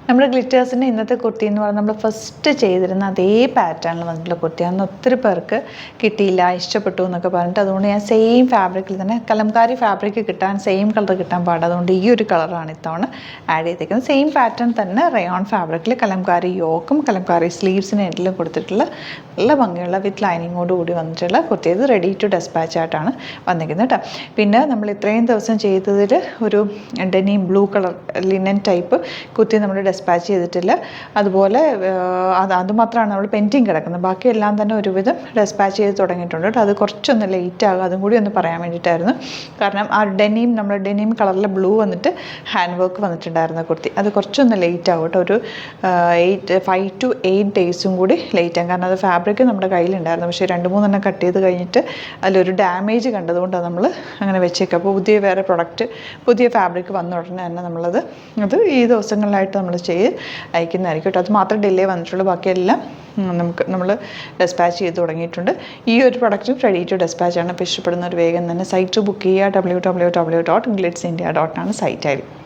നമ്മുടെ ഗ്ലിറ്റേഴ്സിൻ്റെ ഇന്നത്തെ കുർത്തി എന്ന് പറഞ്ഞാൽ നമ്മൾ ഫസ്റ്റ് ചെയ്തിരുന്ന അതേ പാറ്റേണിൽ വന്നിട്ടുള്ള കുർത്തിയാണ്. ഒത്തിരി പേർക്ക് കിട്ടിയില്ല, ഇഷ്ടപ്പെട്ടു എന്നൊക്കെ പറഞ്ഞിട്ട് അതുകൊണ്ട് ഞാൻ സെയിം ഫാബ്രിക്കിൽ തന്നെ കലംകാരി ഫാബ്രിക് കിട്ടാൻ സെയിം കളർ കിട്ടാൻ പാടില്ല. അതുകൊണ്ട് ഈ ഒരു കളറാണ് ഇത്തവണ ആഡ് ചെയ്തേക്കുന്നത്. സെയിം പാറ്റേൺ തന്നെ റയോൺ ഫാബ്രിക്കിൽ കലംകാരി യോക്കും കലംകാരി സ്ലീവ്സിന് എല്ലാം കൊടുത്തിട്ടുള്ള നല്ല ഭംഗിയുള്ള വിത്ത് ലൈനിങ്ങോട് കൂടി വന്നിട്ടുള്ള കുർത്തി. ഇത് റെഡി ടു ഡെസ്പാച്ച് ആയിട്ടാണ് വന്നിരിക്കുന്നത് കേട്ടോ. പിന്നെ നമ്മൾ ഇത്രയും ദിവസം ചെയ്തതിൽ ഒരു denim blue colour linen type kurti നമ്മൾ ഡെസ്പാച്ച് ചെയ്തിട്ടില്ല. അതുപോലെ അതുമാത്രമാണ് നമ്മൾ പെൻഡിങ് കിടക്കുന്നത്. ബാക്കിയെല്ലാം തന്നെ ഒരുവിധം ഡെസ്പാച്ച് ചെയ്ത് തുടങ്ങിയിട്ടുണ്ട് കേട്ടോ. അത് കുറച്ചൊന്ന് ലേറ്റ് ആകും, അതും കൂടി ഒന്ന് പറയാൻ വേണ്ടിയിട്ടായിരുന്നു. കാരണം ആ നമ്മൾ ഡെനിം കളറിലെ ബ്ലൂ വന്നിട്ട് ഹാൻഡ് വർക്ക് വന്നിട്ടുണ്ടായിരുന്ന കുർത്തി അത് കുറച്ചൊന്ന് ലേറ്റ് ആകും കേട്ടോ. ഒരു 5 to 8 ഡേയ്സും കൂടി ലേറ്റ് ആകും. കാരണം അത് ഫാബ്രിക് നമ്മുടെ കയ്യിലുണ്ടായിരുന്നു, പക്ഷേ 2-3 കട്ട് ചെയ്ത് കഴിഞ്ഞിട്ട് അതിലൊരു ഡാമേജ് കണ്ടതുകൊണ്ടാണ് നമ്മൾ അങ്ങനെ വെച്ചേക്കുക. അപ്പോൾ വേറെ പ്രൊഡക്റ്റ് പുതിയ ഫാബ്രിക് വന്ന ഉടനെ തന്നെ അത് ഈ ദിവസങ്ങളിലായിട്ട് നമ്മൾ അയക്കുന്നതായിരിക്കും കേട്ടോ. അത് മാത്രം ഡിലേ വന്നിട്ടുള്ളൂ, ബാക്കിയെല്ലാം നമ്മൾ ഡെസ്പാച്ച് ചെയ്ത് തുടങ്ങിയിട്ടുണ്ട്. ഈ ഒരു പ്രൊഡക്റ്റും റെഡി ടു ഡെസ്പാച്ച് ആണ്. ഇപ്പോൾ ഇഷ്ടപ്പെടുന്ന ഒരു വേഗം തന്നെ സൈറ്റ് ബുക്ക് ചെയ്യുക. www.glitzindia.com സൈറ്റ് ആയിരിക്കും.